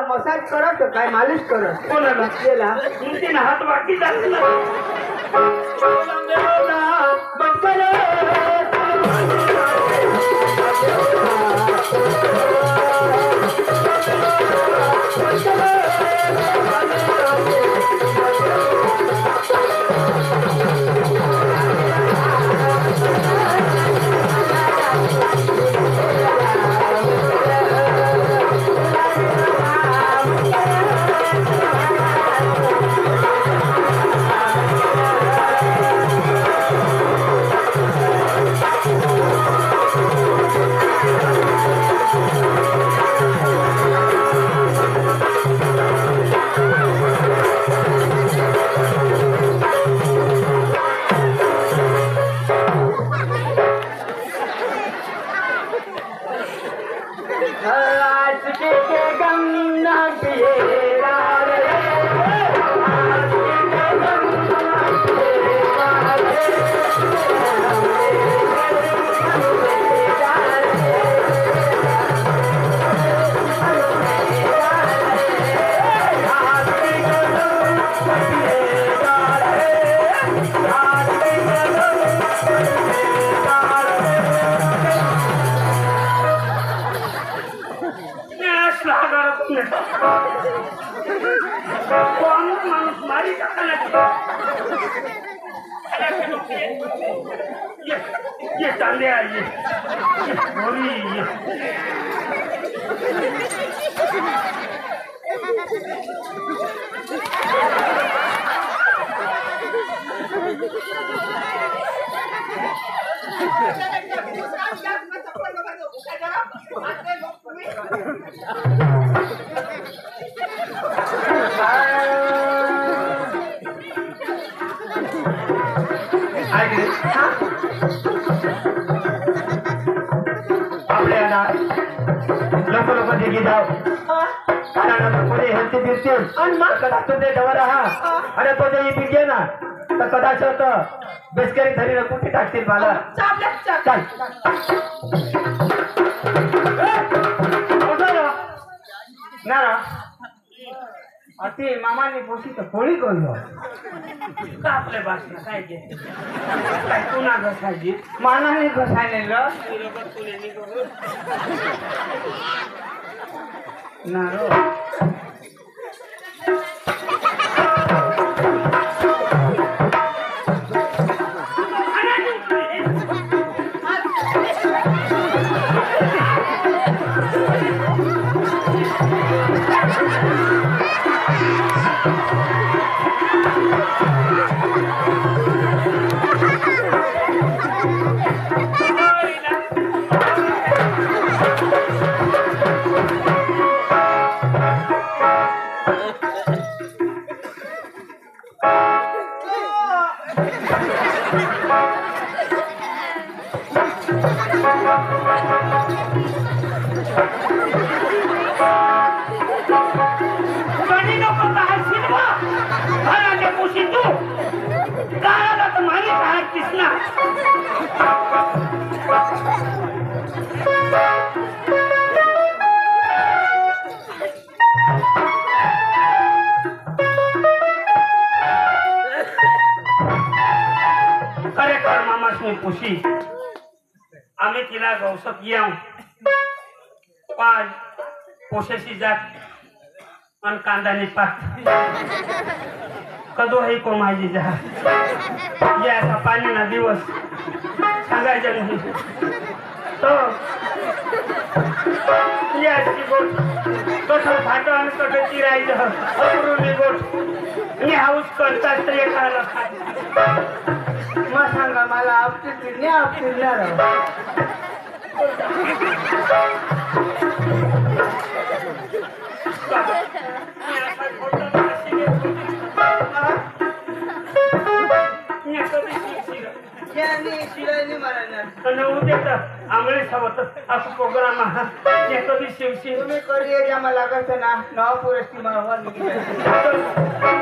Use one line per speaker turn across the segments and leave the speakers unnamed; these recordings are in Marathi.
मसाज करत काय मालिश करत कोणाला केला तुमची हात बाकी
माणूस मारी टाकायला ये चांद्या ये गोरी ये
आपल्याला लोक लोक देखी जाऊ कारण पुढे हेल्थी फिरतील आणि मग कदाच ते डवर हा आणि तो जे पिके ना तर कदाचित बेसकरी धरी कुठे टाकतील मला चाल ना अति मामानी पोशी तर पोळी करलो
का आपल्या भाषण काय घे काय पुन्हा घसायची
मानाने घसायलेलं ना रो
खुशी आम्ही तिला गौसत येऊ पाच पोशेशी जात आणि कांदाने पात कदो हे को माझी जहा याचा पाणी ना दिवस सांगायचं नाही तो याची गोट कसं फाटो आणि कसं चिरायचं अपुरुनी गोट मी हाऊस करतात तर एखादा खात
मग सांगा मला आपली
आंबळे सोबत असं प्रोग्राम शिवशी
तुम्ही करिअर आम्हाला लागायचं ना नाव पुरस्ती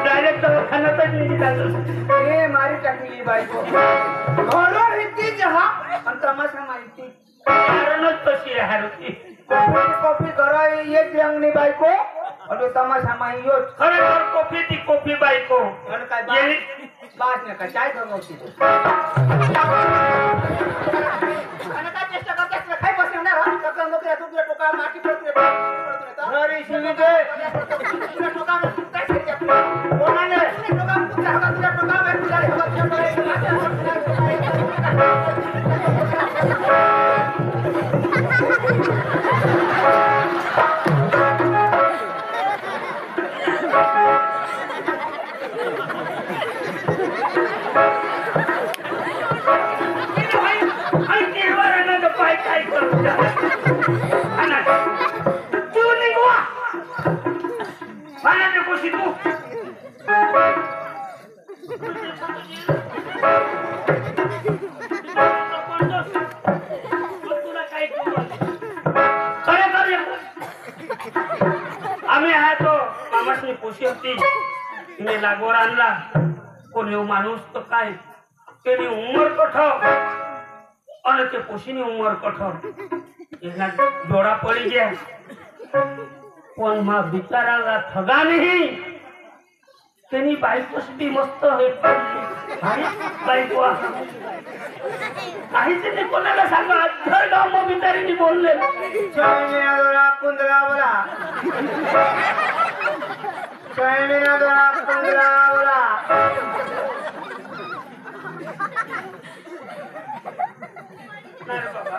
डायरेक्ट दवाखान्यातच निघित
हे मारी टाकली बायको घोडवर येते जहा आणि तमाशा माहिती
कारणच तशी आहे रुची
कॉफी करावी येत अंगणी बायको आणि तमाशा माहिती
खरं कॉफी ती कॉफी बायको
आणि काय बास नका काय सांगवती चेष्टा करता काय बसणार नोकऱ्या तुझ्या टोका माती पडते घरी शिविते टोका कोणाने मी लागवर आणला कोणी माणूस तर काय त्याने उमर कठोर आणि ते पोशीने उमर कठोर याला जोडा पडी गया पण मग बिचाराला ठगा नाही त्यांनी बायकोच बी मस्त बायको काहीच नाही कोणाला सांगा अध्धर गाव मग बिचारीने बोलले คุณ
¡Gracias! चायनीला जरा पंधरावला
नाही रे बाबा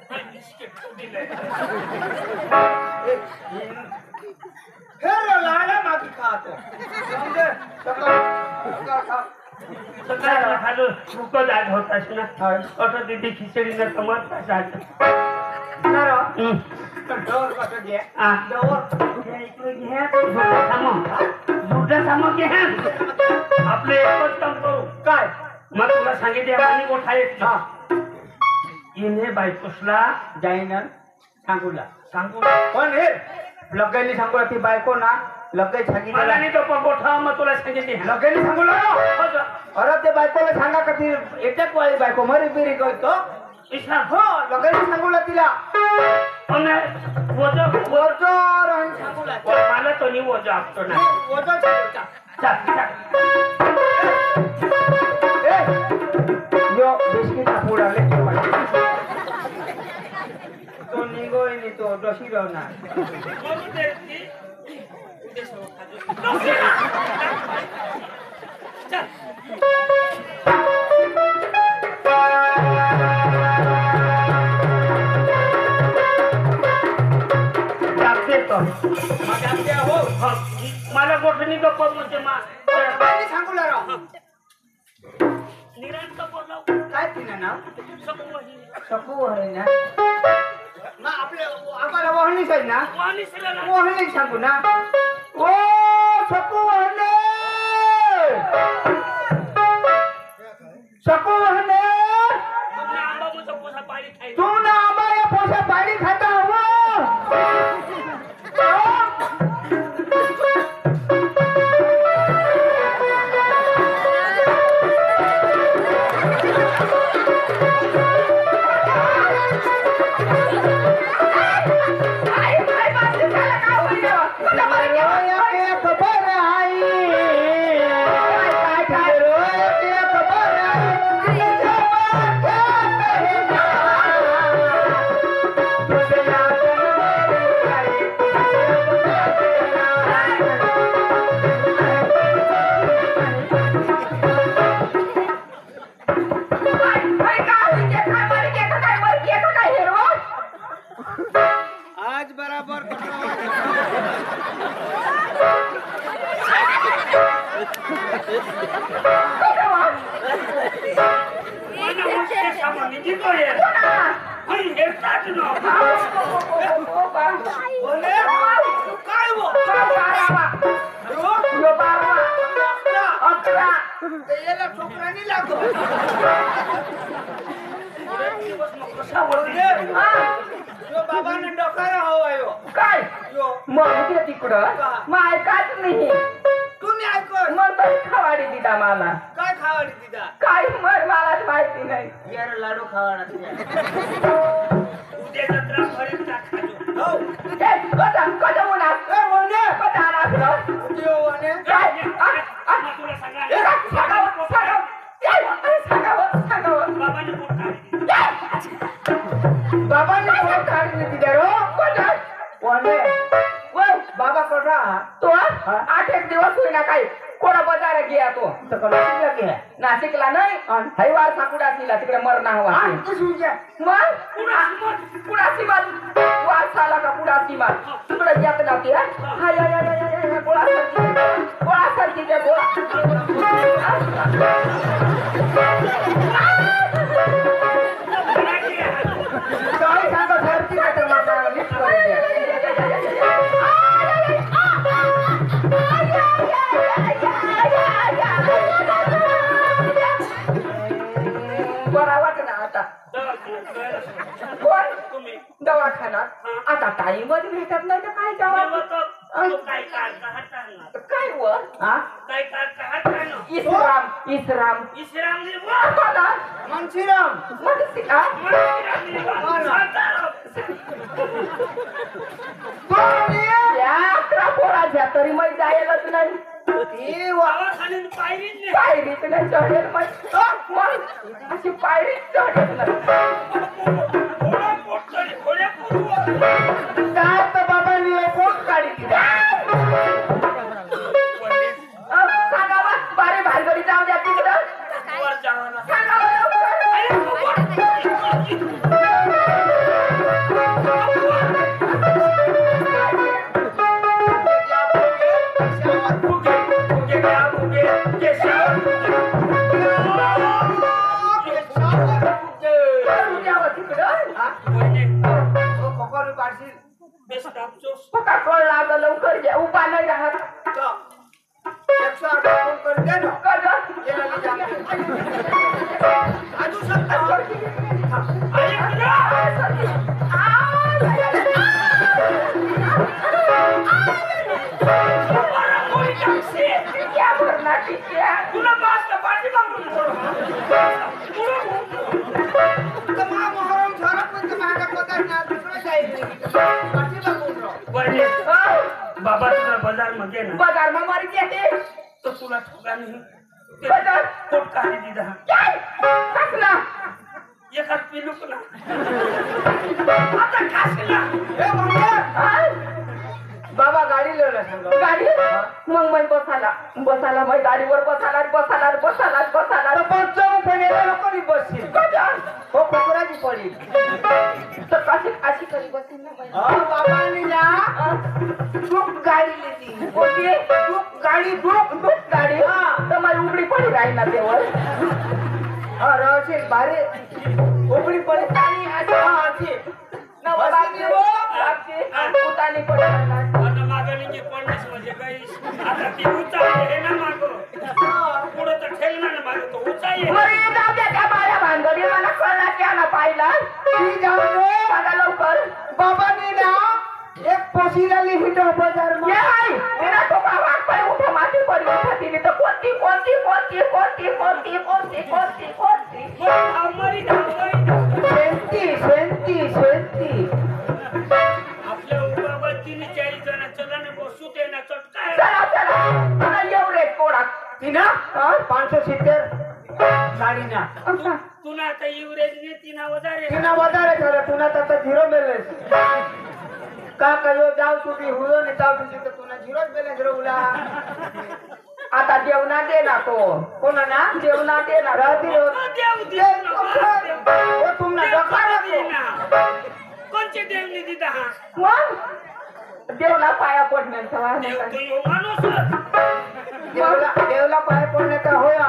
नाही, बिस्किट दिलंय.
लाडा मागी खातो समजे
सकाळी खालो भूक जाग होतास ना ऑटो तिथे खिचडी न समज कशाचं
डोर कसं घे
आ
डोर घे इकडे घे
झुटा सामो घे आपले एकच काम करू
काय
मग तुला सांगितले आम्ही मोठा येत
हा
इने बायकोसला
जाईन सांगूला
सांगू
पण हे लगेनी सांगूला ती बायको ना लगे
मला
सांगितलं
नाही तो गोठा मग तुला सांगितले
लगेनी सांगूला अरे ते बायकोला सांगा का ती एकच वाली बायको मरी बिरी करतो हो लगेनी सांगूला तिला वजर आणि सांगूला
मला तो नाही वजा असतो ना
वजर सांगूला यो बिस्किट पुडा ले तो निगोय नि तो डोशी रवना
मला गोठणी गप्प म्हणजे
सांगूला राव
निरांत बोलाव
काय तिनं नाव
सकू
शकू आहे ना ना आपले आम्हाला वाहनीच आहे ना वाहनी सांगू ना ओ शकू वाहने शकू वाहने तू ना आम्हाला पोसा पाणी खाता हवं आज बराबर छोकरांनी लागतो बाबाने डोकारा हवायो काय मग तिकडं मग ऐकाच नाही तू नाही ऐकत मग खावाडी दिदा मला काय खावाडी दिदा काय मग मलाच माहिती नाही यार लाडू खावाडा
उद्या जत्रा भरीत टाकायचो
हो कदा होणार होणे कदा राखलं उद्या होणे काय
तुला सांगा
बाबाने कोण काढली तिथे रो कोणे बाबा कसा तो 8 दिवस होईना काय कोणा बाजार घ्या तो नाशिकला घ्या नाशिकला नाही हरिवार साकुडा तिकडे मरणा हवा मग कुणाची मत वासाला का कुणाची मत तिकडे येत नव्हती गोळासारखी त्या काय सांगा धरती बरा वाट ना आता कोण दवाखान्यात आता टाईमच भेटत नाही तर काय काय वर इसराम मनसीराम पोराच्या तरी मग जायलाच नाही पायरीच नाही चढेल मग अशी पायरीच चढेल काय तर बाबांनी पोट काढी दिला
जावाला
सांगा लवकर. द्यावं तिकडं. पका कळ लागलं लवकर द्या. उभा नाही राहत. कर गं.
तुला पाच पाठी बाबा तुला बाजार मध्ये ना
बाजार में मर गया
तो तुला ठोका नाही
बाजार
पोट काढी दिदा
कसला
एखाद पिलूक ना आता कासला
बाबा गाडी लेवला गाडी मग मैं बसाला मैं गाडीवर बसाला पणेला लोकांनी बसशील हो कोकराची पडी तर काशी करी बसेल ना बाई बाबांनी ना दुख गाडी लेली कोणती दुख गाडी तर माझी उघडी पडी राहील ना तेवर रशील भारी उघडी पडी तानी अशी ना बसाली हो उतानी पडी
मागणी पडण्यास म्हणजे काही आता ती उचाई हे ना मागो पुढे तर ठेलणार ना मागो तो उचाई
जाऊ द्या त्या बाया भानगडी मला कळला की ना पाहिला ती जाऊ दे सांगा लवकर बाबांनी ना एक पोशीला लिहितो बाजार मध्ये तिला तो का वाट पाय उठा माती पडी उठा तिने तर कोणती
आमरी
शेंती
आपल्या उबाबतीने 40 जण चला ना बसू दे ना चटका
चला मला एवढे कोडा तिना 570 साडीना
तुला आता इवरेज ने तिना वदारे
झालं तुला आता झिरो बॅलन्स का कयो जाऊ तुझी हुयो ने जाऊ तुझी तर तुला झिरो बॅलन्स रवला आता जेवणा दे ना तो कोणा ना जेवणा दे ना राहती ओ तुम्हाला डकार
कोणचे देवनी दिदा हा
मग देवला पाया पडण्याचा
देव तो यो माणूस
देवला पाया पडण्याचा होय ना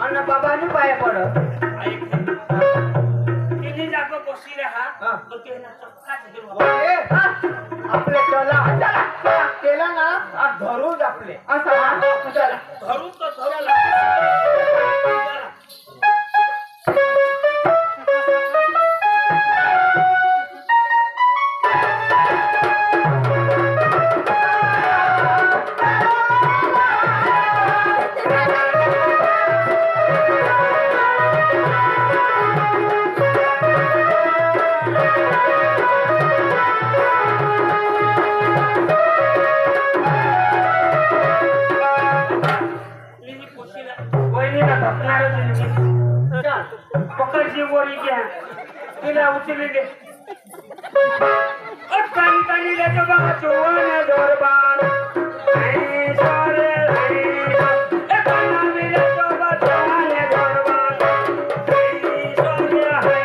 अन्न बाबांनी पाया पड
तिने जागो बसी रहा तो तेना चटका
आपले चला केला ना धरून आपले असं चला
धरू तो धरू पकडची बोरी घ्या तिला उचलली दे कानी लेके बाबा चोवाने दरबार आई सारे ए काना मिले तो बचाने दरबार आई सारे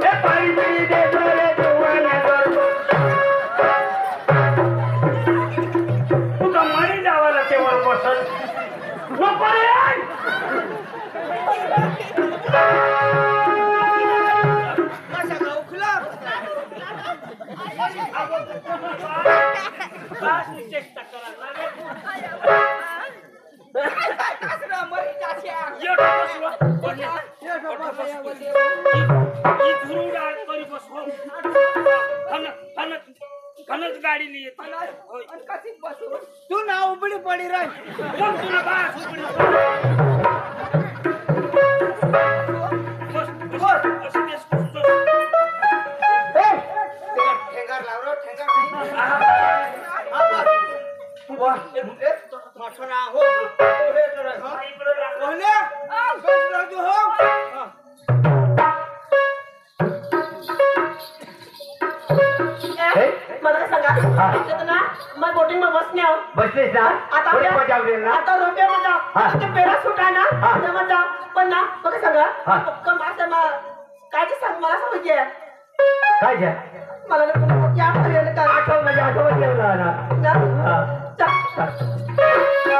ए पाई मिले दे सारे चोवाने दरबार तू तो मरी जावाला तेवर बसल नको रे चेष्टा करा गाडी लिए
तू ना उबडी पडी राय मला सांगा तिथे ना मग बोटिंग में बसने आओ
बसले ना
आता
थोडी
आपल्या-
मजा होईल ना
आता रुपये मजा
हा.
ते पॅराशूट आहे ना
हा.
ते मजा पण ना बघा सांगा
हा.
पक्का माझं काय ते सांग मला सांगितले
काय घ्या
मला ना पुन्हा या पर्यंत का
आठव म्हणजे आठवत गेला ना
ना
हा.
चल.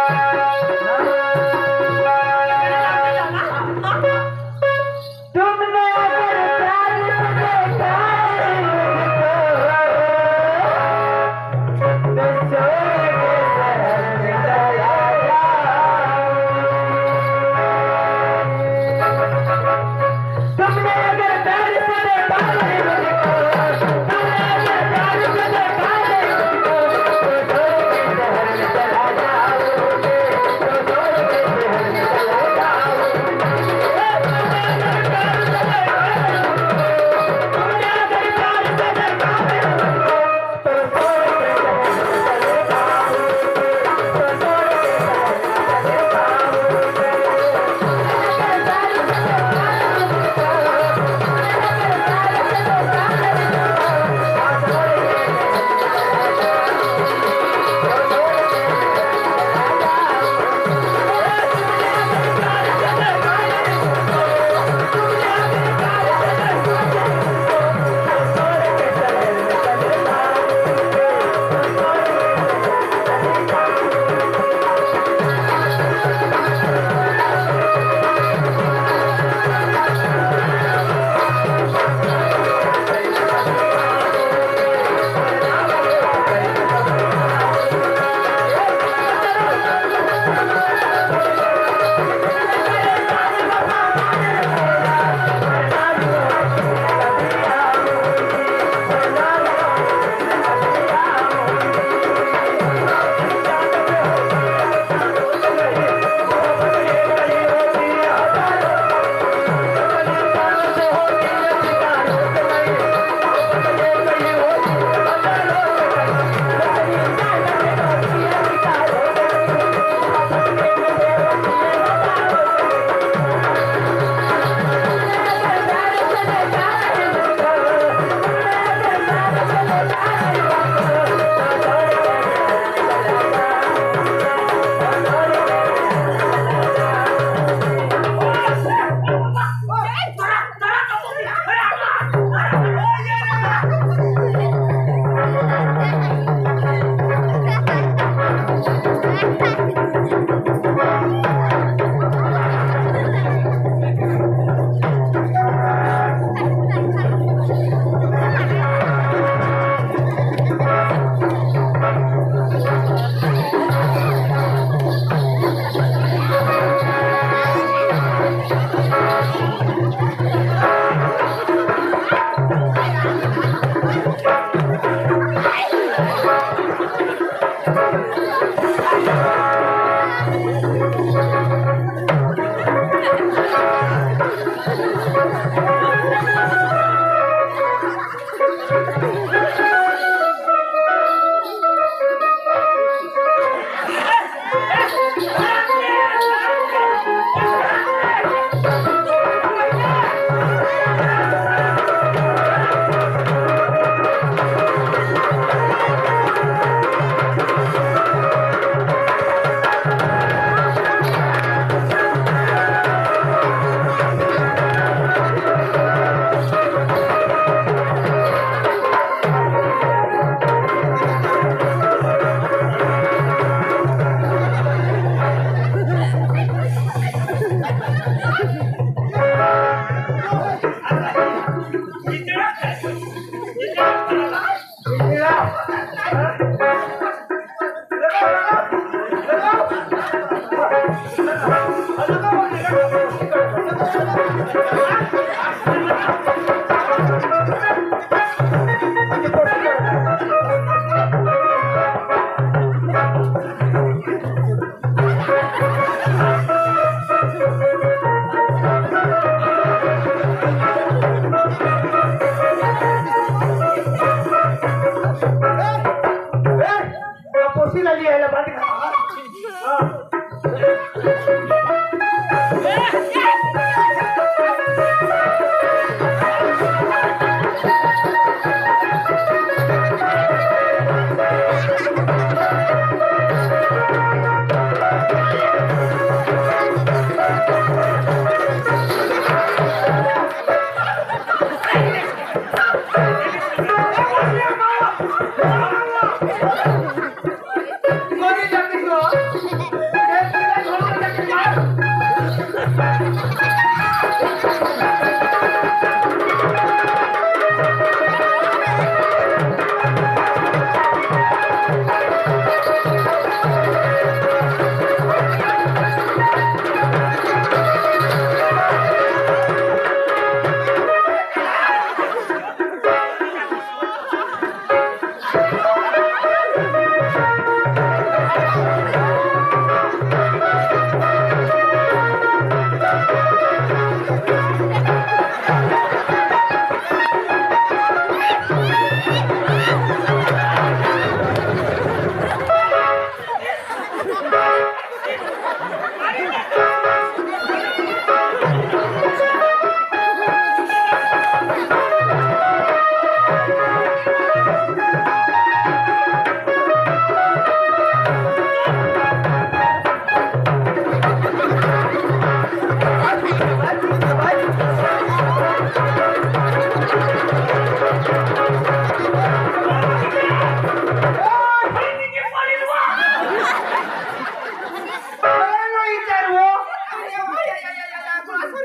तुमने अगर प्यार देखा है मुझको, तो छोड़ के शहर में चला जाओ। तुमने अगर प्यार से देखा है मुझको, तुमने अगर प्यार से देखा है मुझको, तो छोड़ के शहर में चला जाओगे, तो छोड़ के शहर में चला जाओगे।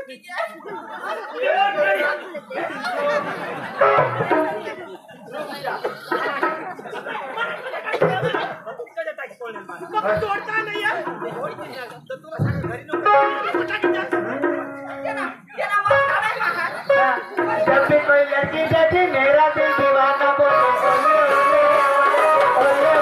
जब भी कोई लड़की देखी मेरा दिल दीवाना बोले ओले ओले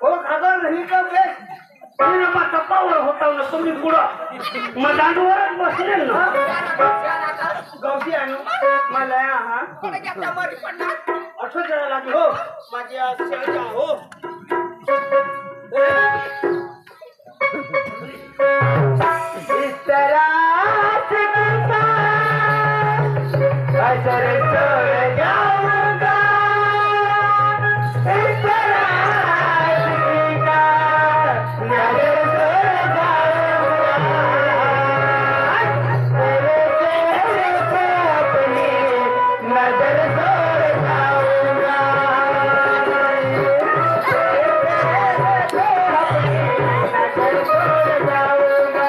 हो खबर नाही का बेस
टप्पावर होता ना तुम्ही पुढं मदांडवरच बसले ना
गवती आणू मला हा आठवत जरा लागली हो माझी आशा हो
इस तरह से अजर छोड़ जाऊंगा इस तरह नजर छोड़ जाऊंगा तेरे चेहरे से अपनी नजर छोड़ जाऊंगा नजर छोड़ जाऊंगा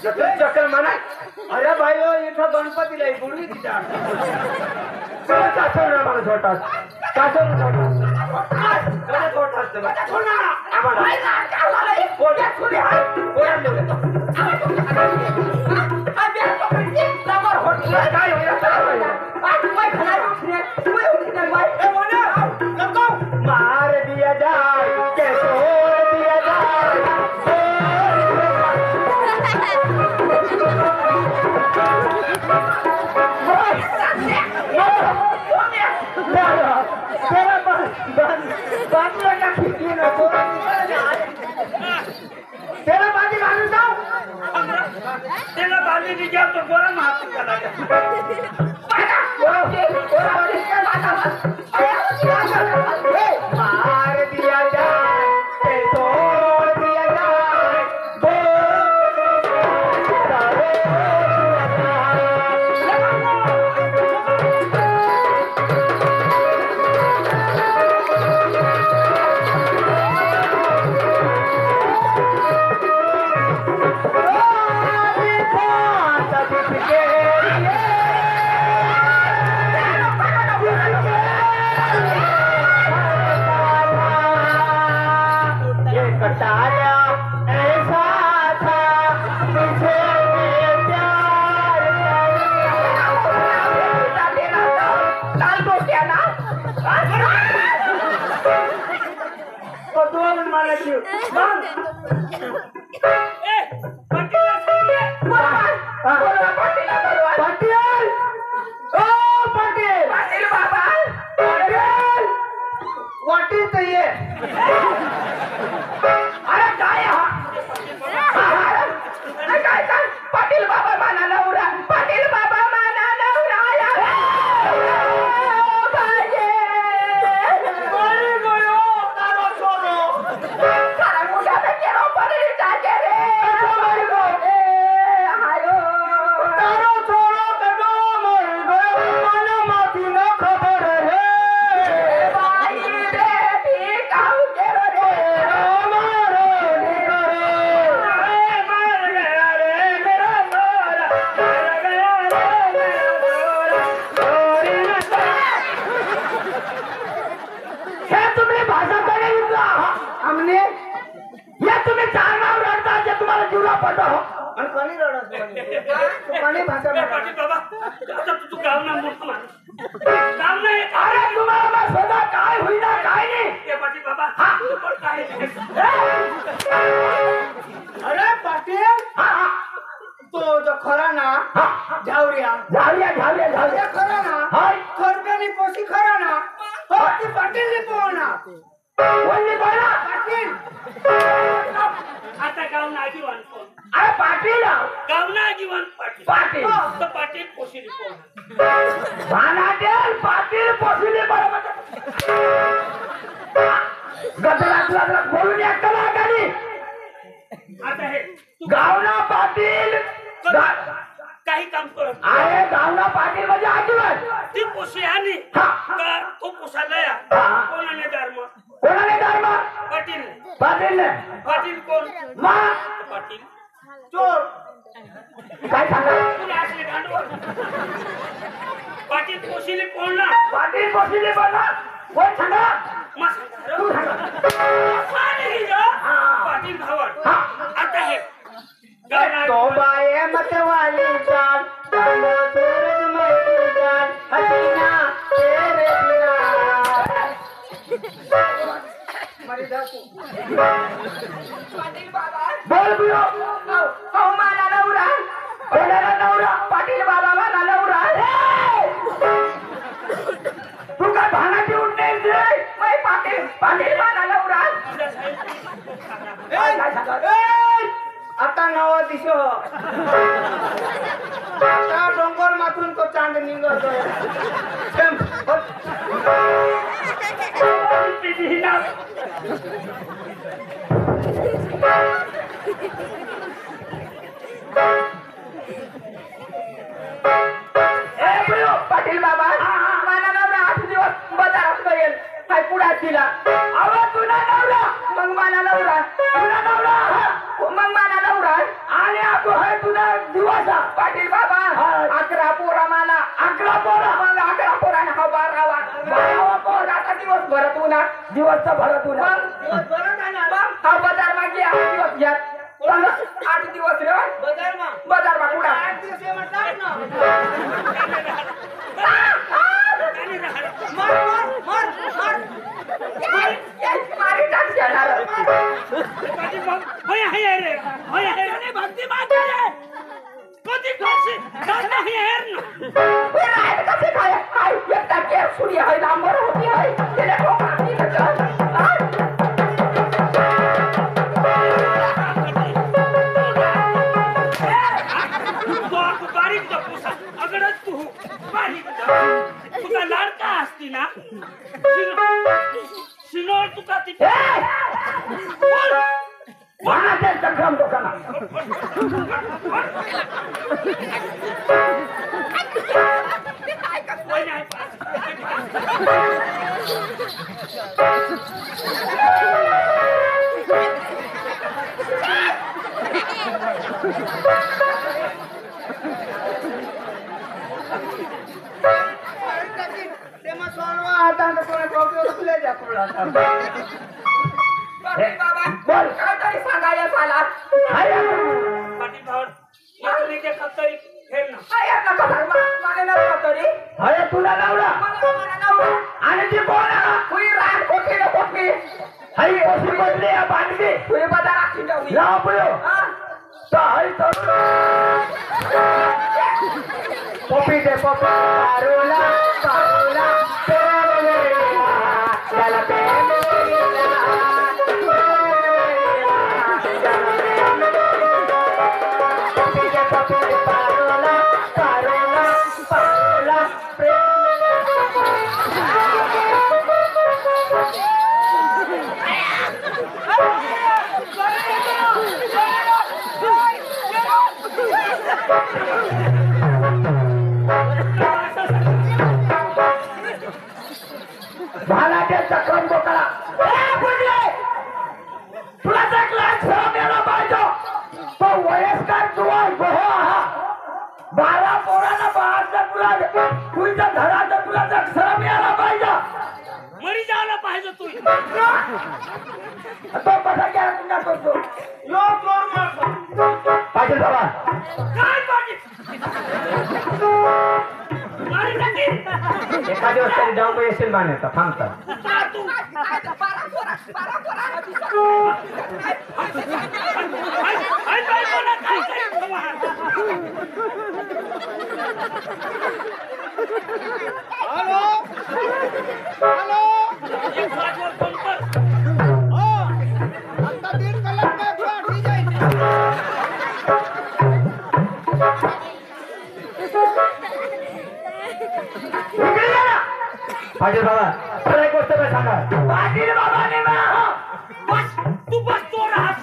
चक्कर म्हणा अरे भाई हो इथं गणपतीला गुडवी तिच्या
मला छोटा मार दिया जाए के छोड़ दिया तेरा बाजी घालून जाऊ
त्याला बाजूने घ्या तो गोरा महात
मार दिया जाए के छोड़ दिया जाए कटाया ऐसा था तुझे प्यार
चाल तो क्या ना
तो दोन मला जीव पाटील ओ पाटील
पाटील बाबा
पाटील वाटील तर ये
अरे काय हा काय काय पाटील बाबा माना नवरा पाटील बाबा माना नवरा पाहिजे सारा मुंडा पे केरो परी जाके रे हायो
तारो छोरो कदो मर गयो मन माथी न खबर है
भाई रे ठीक आउ केरो रे
हमारो निकरे
मर गया रे मेरा मोरा मर गया रे मेरा मोरा
गोरी हे तुम्ही भाषा करेल का हमने या तुम्ही चार नाव रडता जे तुम्हाला जीवला पडतो
आणि कोणी रडत तू कोणी भाषा
पाटील बाबा आता तू गाव ना मोठं माणूस काम नाही
अरे तुम्हाला मग स्वतः काय होईना काय नाही
पाटील बाबा तू पण काय
अरे पाटील तो जो खरा ना झावरिया
झाल्या झाल्या झाल्या
खरा ना
हाय
खरब्यानी पोशी खरा ना हो ती पाटील पोहना
कोणी बोला
पाटील
आता गावना जीवन कोण
अरे पाटील
गावना जीवन पाटील
पाटील
तर पाटील पोशिली कोण
भानाटेल पाटील पोसिले बरोबर गजरातला बोलून एकटा गाडी
आता हे
गावना पाटील
काही काम करत
अरे गावना पाटील म्हणजे आजीवन
ती पोशी आणि
हा.
का तो पोसा गया
हा.
कोणाने धर्म
कोणाने धर्म
पाटील
पाटील
पाटील कोण
मा
पाटील
चोर
काय सांगा
तुला असले गांडवं पाटील पोशिली कोण ना
पाटील पोसिले बरोबर कोण सांगा
मग सांगा
तू
रे.
सांगा
पाटील पाटील भावड
हा.
आता हे गावना
तो बाये मतवाली जान कालो सूरज में तू जान हसीना तेरे बिना मरी जा तू
पाटील बाबा बोल बियो हो मला नवरा कोणाला नवरा पाटील बाबा मला नवरा तू काय भानाची उठणे रे पाटील पाटील मला नवरा काय सांगा
आता नवा दिशो आता डोंगर माथून तो चांद निघतोय
पाटील बाबा मला नवरा 8 दिवस बाजारात करेल काय पुढात दिला अहो तुला नवरा मग मला नवरा तुला नवरा मग मला नवरा आणि ako आहे तुला दिवस पाटील बाबा 11 पोरा मला 11 पोरा मग 11 पोराने हा 12वा पोर आता दिवस भरत उन्हा दिवस तर भरत उन्हा
दिवस बरं झाला
मग हा बाजार मागे 8 दिवस घ्या 8 दिवस रे बाजार मा कुठा
8 दिवस हे म्हणतात ना मर मर मर मर
मारी टाक येणार
पाटील भाऊ होय आहे रे होय आहे रे भक्ती मागे रे कधी करशी दादा हे हेर ना
रात कसे काय काय एकटा के सूर्य है लांबर होती है त्याला ठोकाची
तू बारीक जपूसा अगड तू बारीक तुका लाडका असती ना सिनोर तुका ती बोल
वाणाचे चक्रम दोकाना
होय नाही
तेव्हा सोडवा आता कोणा टोपी खुले द्या पुढला
बोल काय तरी सांगायला आला
पाटील भाऊ तुम्ही ते खतरी हेर ना
काय नका माने ना तरी अरे तुला लावला मला नवरा आणि ती कोण कुई रान कोठी ना कोठी हई कोठी बदले या बांधली कुई बाजार आखी जाऊ लाव पयो हाय तर पपी दे पपी पारोला पारोला तेरा बनेला चला भालाच्या चक्रम बोकळा तुला क्लास मिळाला पाहिजे तो वयस्कर जुवान बहो हा 12 पोरांना 12 तुला तुझ्या घराचा तुला अक्षर मिळाला पाहिजे
मरी जायला पाहिजे तू
तो कसा क्या तुला करतो
यो चोर मारतो
पाटील बाबा
काय पाटील मारी टाकी
एका दिवस तरी जाऊन येशील मान्यता थांबता
तू
हॅलो हॅलो
फोन कर
हो आता 3 कलाक में थोड़ा ठीक है
पाटील बाबा मला एक गोष्ट काय सांगा
पाटील बाबा ने बस तू बस तो राहत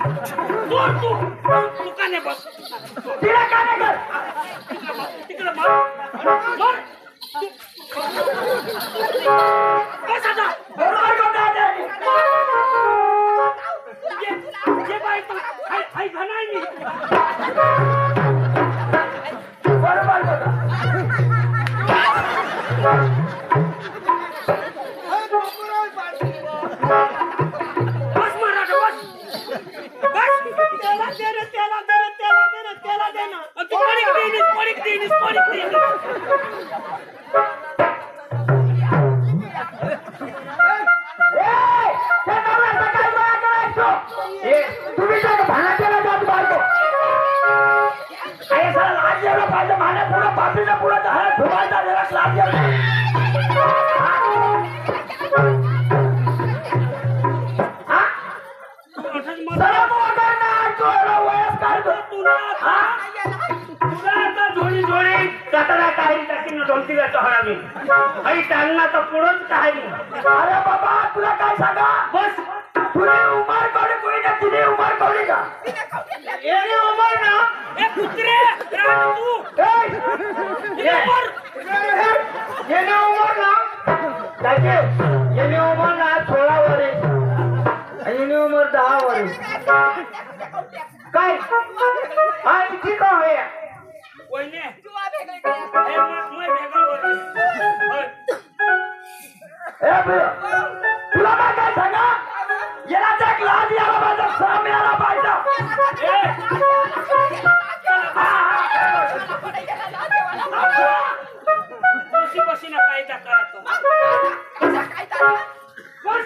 तू का नाही बस
तिला का नाही कर
तिकडे मार बस आता
बरोबर कोणता
ये बाई तू हाय घनाय मी
बरोबर कोणता
बस मराठा बस त्याला दे ना तू पडीक देनीस
तुम्ही काय भांडा केला जात बाळको काय साला लाज यायला पाहिजे भांड्या पुढं पापीच्या पुढं झाला ठुवायचा जरा लाज यायला चला मोठा ना चोरा वयस्कर
तुला आता झोळी कचरा काही टाकीन डोलतीला हरामी आई टांगना तर पुढंच काही
अरे बाबा तुला काय सांगा
बस
तुझी उमर कवडी कोणी ना तुझी उमर कवडी का
येणे उमर ना ए कुत्रे राम तू ये उमर
येणे उमर ना दाजे येणे उमर ना 16 वर्ष येणे उमर 10 वर्ष काय आई ठीक आहे
कोइने ए मैं भेगा बोल
ए तुला काय सांगा याला जग लाज याला पाहिजे श्रम याला पाहिजे
कशी ना कायदा करतो बस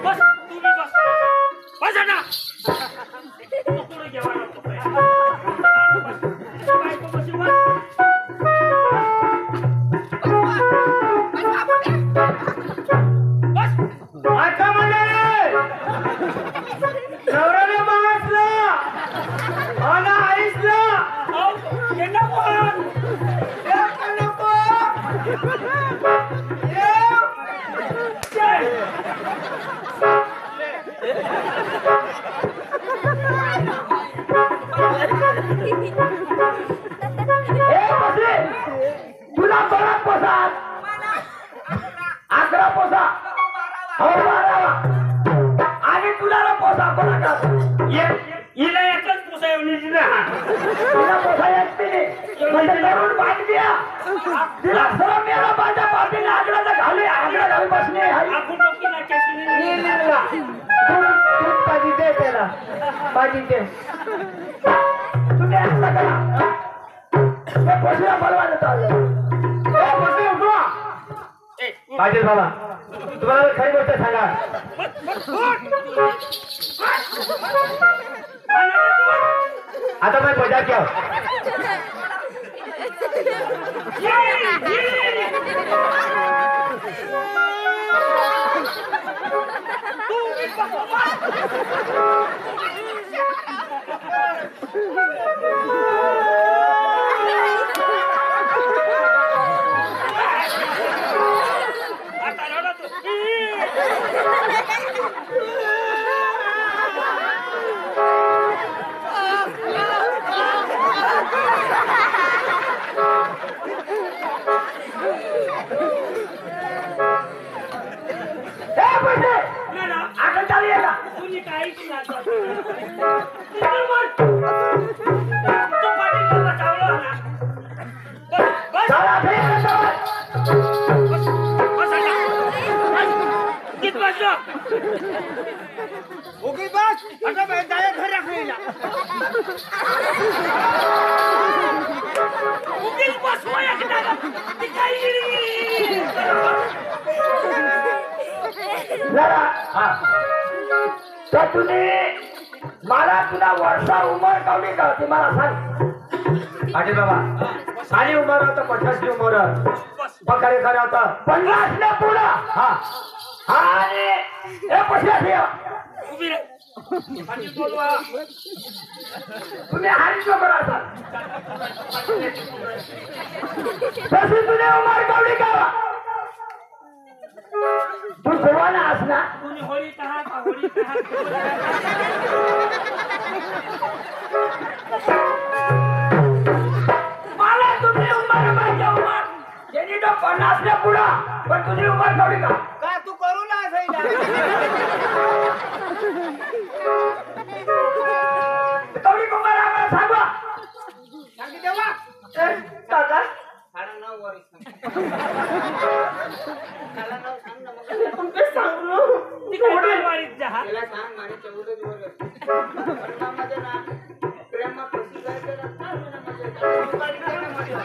बस तुम्ही बस ना पुढे जेव्हा नको
आता म्हणजे नवऱ्याने माणसला आणि आईसला तुला 12 पोसात 11 पोसा आणि तुला पोसा कोणा का
हिला एकच पुसा येऊन
तुला पोसा येत नाही म्हणजे करून पाठ द्या तिला सर्व मेला पाहिजे पाठीने आगडाचा घाली बसणे
आपण डोकीला
भाजी दे त्याला भाजी दे तुम्ही असं करा बसला बलवा देतो पाटील बाबा तुम्हाला खरी गोष्ट सांगा आता मैं मजा क्या
ओके बस आता मैं दाया घर रख लेला
उगीच बस होया की
जरा
हा
तर तुम्ही मला तुला वर्षा उमर कवडी का होती मला सांग.
आणि बाबा साली उमर होतं 50ची उमर पकडे खरं होतं
50 ने पुढं
हा
आणि हे पशा
उभी रे आणि बोलवा
तुम्ही हारी जो करा असाल तशी तुझे उमर कवडी का तू जवान आहेस ना.
कोणी होळी कहा का होळी कहा
मला तुझी उमर पाहिजे उमर ज्यांनी तो 50 ने पुढं पण तुझी उमर कवडी का
का तू करू ना
कवडी उमर आम्हाला सांगा.
सांगी देवा
काका
साडा 9 वर्ष
तुमचे सांगलो
तिकडे वारीत जा
त्याला सांग माझे 14 दिवस प्रेमामध्ये ना प्रेमा कशी जायचं ना काय होईना माझ्या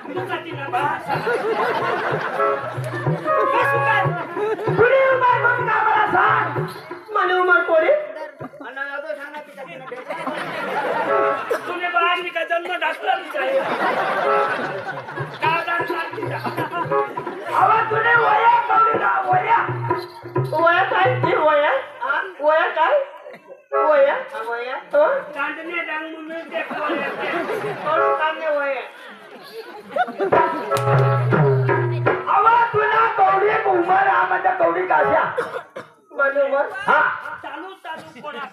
दुचाकी ना बस
तुझी उमर कवडी का मला सांग. माझी उमर कोणी
अण्णा जातो सांग ना तिच्या
तुम्ही बाळांनी का जन्म दाखला विचारे का दाखला
आवाज तुझे वया कवडी का वया वया काय ती वया वया काय वया
वया
कांदने डांग म्हणून देखो
काढणे वया
आवाज तुला कवडी उमर हा म्हणजे कवडी काशा
माझी उमर
हा
चालू चालू कोणाक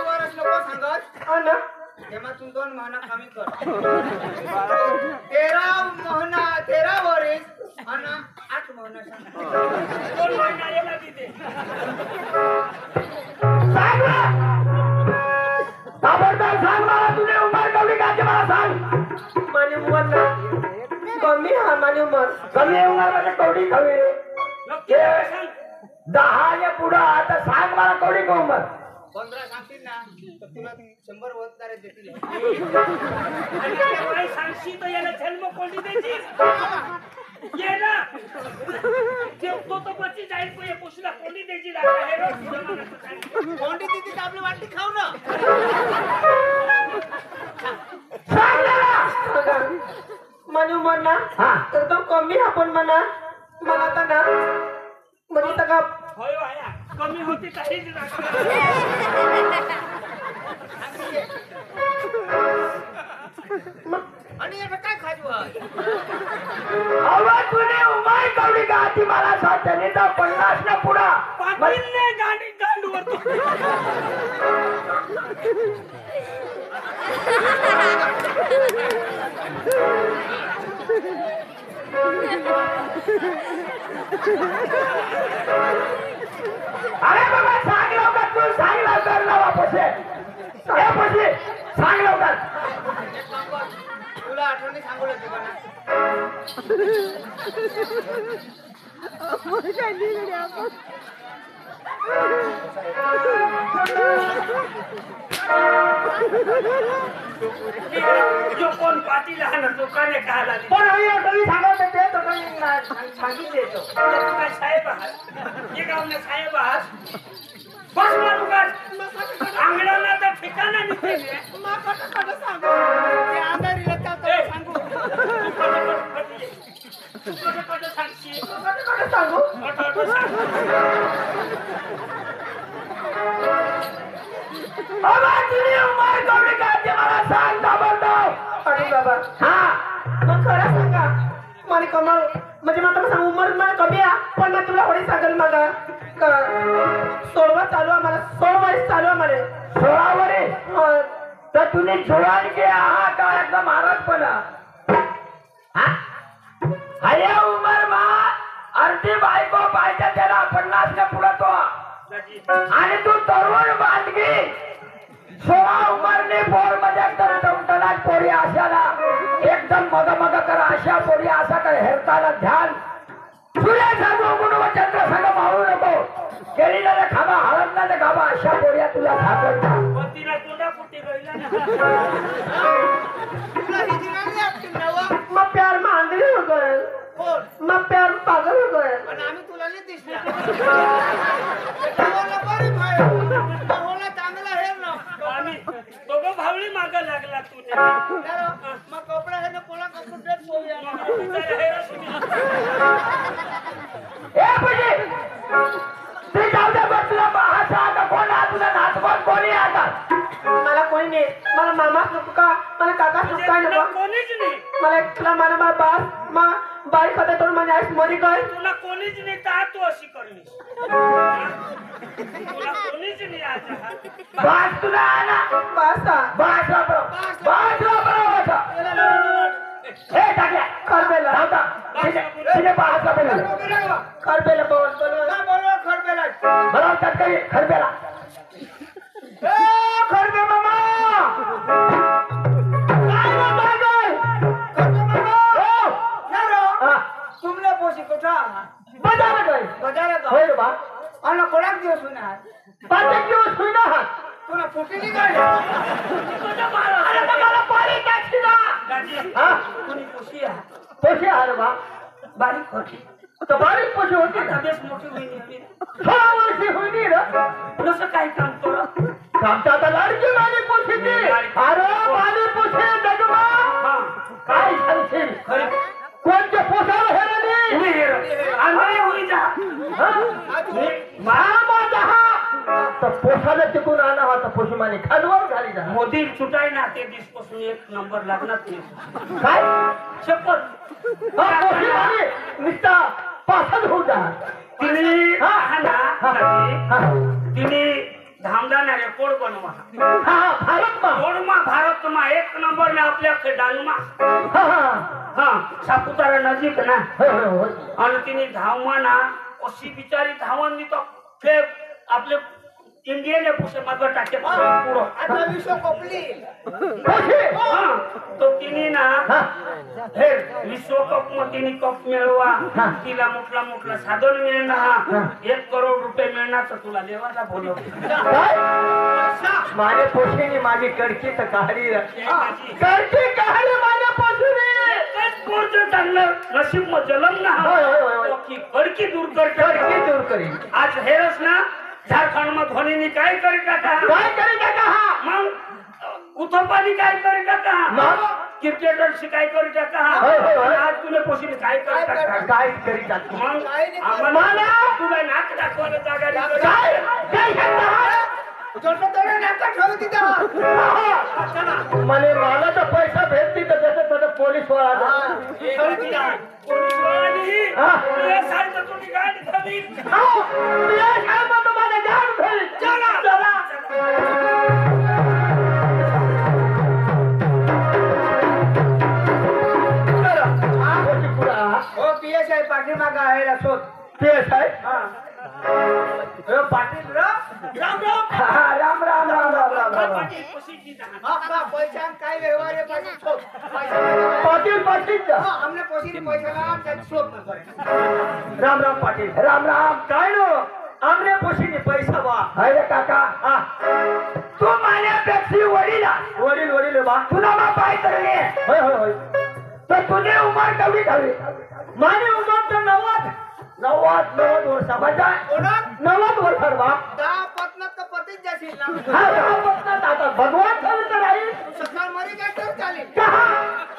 वर्ष नको सांगत
हा ना
तेव्हा तू 2 महिना कमी कर 13 वर्ष आणि 8 महिना सांग
कोण म्हणणारे ना तिथे
सांग ना. ताबडतोब सांग मला तुझी उमर कवडी काची मला सांग.
माझी उमर ना कमी हा माझी उमर
कमी उमर म्हणजे कवडी कवी
नक्की सांग
10 ने पुढं आता सांग मला कवडी का उमर
15 सांगतील ना तर तुला 100 वजदारे देतील
आणि त्या वय सांगशी तर याला जन्म कोणी द्यायची ये ना जे तो बच्ची जाईल को ये पुसला कोणी द्यायची लागा हे रोज
कोणती दिदी तर आपली वाटी खाऊ ना
सांग ना.
माझी उमर ना
हा
एकदम कमी आपण म्हणा मला आता ना म्हणजे सगळं
होय वाया कमी होती काहीच
आणि याचं काय खाजू
आवाज तुझी उमर कवडी का ती मला सांग. त्यांनी तर 50 ने पुढं
पाटीलने गाडी गांडूवर
अरे बाबा सांग लवकर तू सांग लवकर लावा पैसे हे पैसे सांग लवकर.
तुला आठवणी सांगू लागते का
जो कोण पाटील हा ना दुकाने का आला
पण आम्ही सांगत होते तर काही सांगितले तो
तू काय साहेब आहात हे गावने साहेब आहात बस मारू का अंगणाला तर ठिकाणा नाही
सांगू ते आधार येतात सांगू
सांगशी
सांगू
आवाज तुझी उमर कवडी का ती मला सांग ताबडतोब.
अरे बाबा
हा
मग खरं सांगा मला कमाल म्हणजे मला सांग उमर मला कमी आहे पण मग तुला होडी सांगेल मला 16 चालू आहे मला 16 वर्ष चालू आहे मला
16 वर्ष तर तुम्ही जुळान घे हा का एकदम महाराज पण हया उमर मा अर्धी बायको पाहिजे त्याला 50 ने पुढं तो आणि तू तरुण बांधगी 16 उमरने पोर मध्ये एकदम टमटणाट पोरी अशाला एकदम मग करा अशा पोरी असा काय हेरताना ध्यान सूर्य सांगू गुण चंद्र संग मावू नको केळीला खाबा हळदला खाबा अशा पोऱ्या तुला सापडतात.
पोटी गईला ना
तुला हिंदी नाही आपली नवा
मैं प्यार में आंधळी हो गए
कोण
मैं प्यार में पागल हो गए
पण आम्ही तुला नाही दिसला नवाला बरे भाई नवाला चांगला हे ना
आम्ही दोघं भावळी मागं लागला तू
मग कपडा हे ना कोणा कम्प्युटर सोया
ए पुजी ते जाऊ दे बस तुला भाषा आता कोण आहे तुला नाचवत कोणी आता मला कोणी नाही मला मामा सुका मला काका सुका नको
कोणीच नाही
मला तुला मला बास मा बाई खाते तो माझ्या आईस मरी गई
तुला कोणीच नाही का तू अशी करली तुला कोणीच नाही आता
बास तुला ना बास बास वापरो ए टाकल्या खरबेला होता तिने बास वापरला खरबेला बोल
ना बोलवा खडबेला
बरोबर टक्करी खरबेला ए खरबे मामा काय मामा गय
खडबे मामा
हो
यारो
हा
तुमले पोशी कोठा
बाजार गय
बजारे का
होय बा
अन कोणाक दिवस होणार
पाच दिवस होईना हा
तुला फुटी निघाली
अरे मला पाणी टॅक्सी ना
दाजी
हा
कोणी पोशी आहे
पोशी हार बा
बारीक होती
तो बारीक पोशी होती ना
बेस मोठी होईल
6 वर्षी होईनी रे
कसं काय काम कर
आमच्या आता लाडकी माझी पोशी ती अरे माझी पोशी जगमा
हा
काय सांगशील
खरी
कोणत्या पोशाला हेरली
आंधळी होई जा
मामा जहा तर पोशाला टिकून आणा होता पोशी माने खालवर झाली जा
मोदी चुटाई ना ते दिसपासून एक नंबर लागणार नाही
काय
शपथ
पोशी माने निस्ता पासद होऊ जा
तिने
हा.
हा ना दाजी,
हा
तिने धामदाना रेकॉर्ड बनवा
हा भारत मा
भारत मा एक नंबर ने आपल्या डांगमा
हा हा
हा सापुतारा नजीक ना
होय होय होय
आणि तिने धावमा ना अशी बिचारी धावून तो ते आपले इंडियन पुसे मागं टाके पुढं
आता विश्व कोपली
पोशी
हा तो तिने ना
हा
हे विश्वकप मध्ये तिने कप मिळवा
हा.
तिला मोठला साधन मिळणार
हा.
1 करोड रुपये मिळणार तर तुला देवाला बोलव
काय माझ्या पोशीने माझी कडकी तर काढली कडकी काढली माझ्या पोशीने
नशीब मग जलम ना
होय, होय, होय, होय.
कडकी दूर
कडकी
करते
दूर करी
आज हेरस ना झारखंड मध्ये धोनीने काय करी टाका
काय करी टाका हा
मग उथपानी काय करी टाका
मग?
क्रिकेटर काय करी टाका
होय, होय, होय.
आज तुला पोशीने काय करी टाका
काय करी टाका
मग आम्हाला
मला?
तुला नाक दाखवायला जागा नाही.
काय काय करता
थोडं नाका ठेव तिथं
मला मला तर पैसा भेटती तर त्याचं थोडं पोलीस वाला
पोलीसवाल्यांनी
हा.
तुला सांगतो तुम्ही गाडी थांबी.
तुम्हाला जाण भेट
चला.
चला
हो पीएसआय पाठीमागं आहे ना शोध पाटील राम
राम राम राम राम राम राम
पाटील पोशीची दहा.
हा पैसा काय व्यवहार आहे पाटील शोध पैसा
पाटील पाटील
हमने पोसीने पैसा ला त्यात शोध न करे
राम राम पाटील राम राम काय नो आमने पोशीने पैसा बा अरे काका हा तू माझ्यापेक्षा वडील वडील बा तुला बा पाय करले होय होय होय तर तुझी उमर केवढी झाली माझी उमर तर 90 वर्ष माझा
कोणा
90 वर्ष बा
10 पत्नात तर पतीच जाशील ना
हा गावात आता भगवान खरं तर आहे
तू सकाळ मरी काय तर चालेल
कहा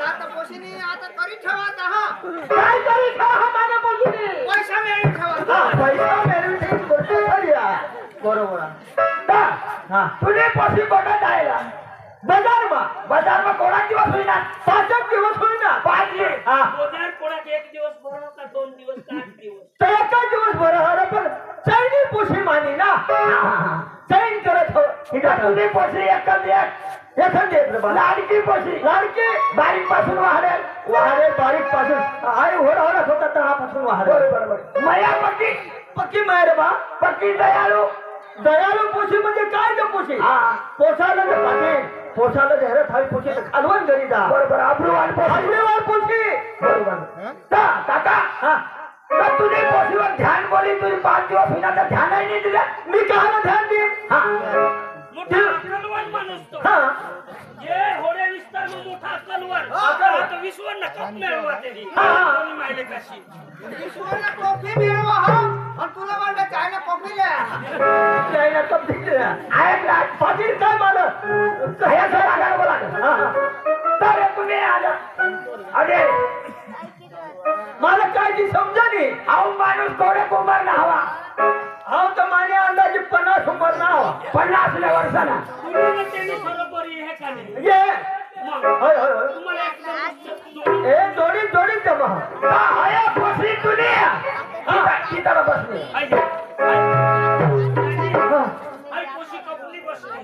आता पोसीने आता करी ठेवा हा
काय करी खा माझ्या पोशीने
पैसा मिळून ठेवा
हा, पैसा मिळवण्याची गोष्ट खरी आहे. बरोबर आहे. हा तुझे पोशी कोणात जायला बाजार मा कोणा दिवस होईना 5 दिवस होईना 5 हा
बाजार कोणाक 1 दिवस भरव का 2 दिवस का 8 दिवस
तर एका दिवस बरं हरं पण चैनी पोशी मानी ना चैन करत हो तुझी पोशी एकच देत लाडकी पोशी लाडकी बारीक पासून वाहरे बारीक पासून आई होडत होता तेव्हापासून वाहरे बरोबर माया पक्की माया बा पक्की दयाळू पोशी म्हणजे काय ते पोशी पोसाला जे पाटील पोसाला जे हरत हवी पोशी तर खालवण घरी जा बरोबर आब्रुवान पोशी बरोबर काका हा तर तुझी पोशीवर ध्यान बोली तुझी 5 दिवस होईना तर ध्यानही नाही दिलं मी कहाला ध्यान देईन हा
मोठा अक्कलवान माणूस तो
हा
मिळवा तरी
हा.
कोणी माहिले कशी
ईश्वरला कॉफी मिळवा हा आणि तुला म्हणलं चायना कॉफी द्या
चायना कप दिले आहे पाटील काय मला ह्याचं लागायला बोला तर तुम्ही आलं अरे मला काय ती समजा नाही अहो माणूस कोडे कुंभार ना हवा अहो तर माने अंदाजे 50 उंबर ना हवा 50 वर्षाला
तुम्ही त्यांनी बरोबर हे का नाही
ये
मग
होय होय होय
तुम्हाला एक
ए जोडी जोडी जमा हा आया बसली दुनिया किती बसली
आई पोशी कपली बसली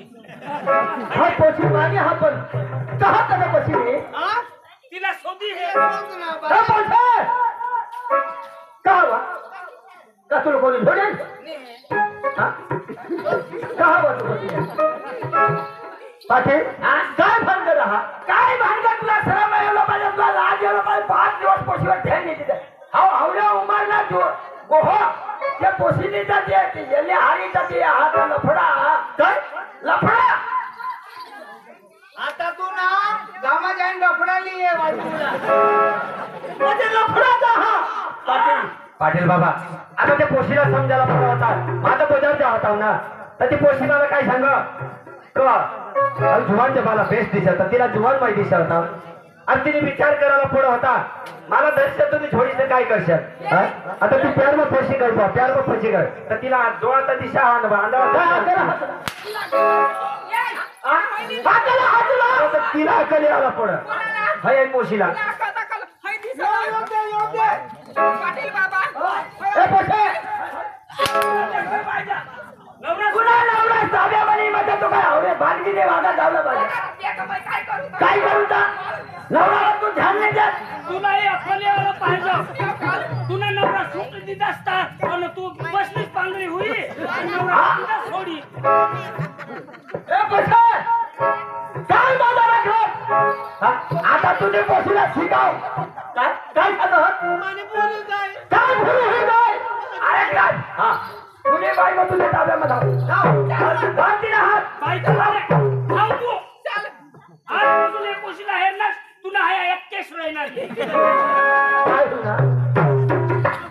हा पोची मागे हा पण कहा तक बसली
तिला शोधी हे
का बोलते का हुआ का तुला कोणी झोडेल हा कहा बोलतो बसली पाटील काय भानगड रहा काय भानगड तुला शरम यायला पाहिजे तुला लाज यायला पाहिजे 5 दिवस पोशीवर ठेल नाही तिथे हाव हावड्या उमारला जो गोहो ते पोशीने जाते ते येले हारी जाते हात लफडा काय लफडा
आता तू ना गामा जाईन डफडाली आहे बाजूला
म्हणजे लफडा हा पाटील पाटील बाबा आता ते पोशीला समजायला बरा होता माझा बोजावचा होता ना तर ती पोशी मला काय सांग जुवानच्या मला बेस्ट दिसत तिला जुवान माहिती दिसत होता आणि तिने विचार करायला पुढे होता मला दर्शन तुम्ही थोडीस काय करशाल आता तू प्यार मग फशी कर प्यार मग फशी कर तर तिला जोळाचा दिशा तिला अकली आला पुढं हय पोशीला
पाटील बाबा
ए पोशे
नवरा
कुणा नवरा साव्यामध्ये मध्ये तो काय आवडे भानगी दे वागा जावला पाहिजे काय करू ता नवरा तू ध्यान नाही देत
तुला हे अकलेवाला पाहिजे तुला नवरा सूट देत असता आणि तू बसलीच पांगरी होई आणि नवरा तुला सोडी
ए पोशे काय माझा राखत आता तुझे पोशीला शिकाव काय काय खात
माने बोलू काय
काय बोलू हे काय अरे काय हा तुझे बाई मग तुझ्या ताब्यामध्ये बांधती ना हात
बाई तुला रे खाऊ तू चल आज तुला पोशीला हे ना तुला हा एक केस राहणार
काय तुला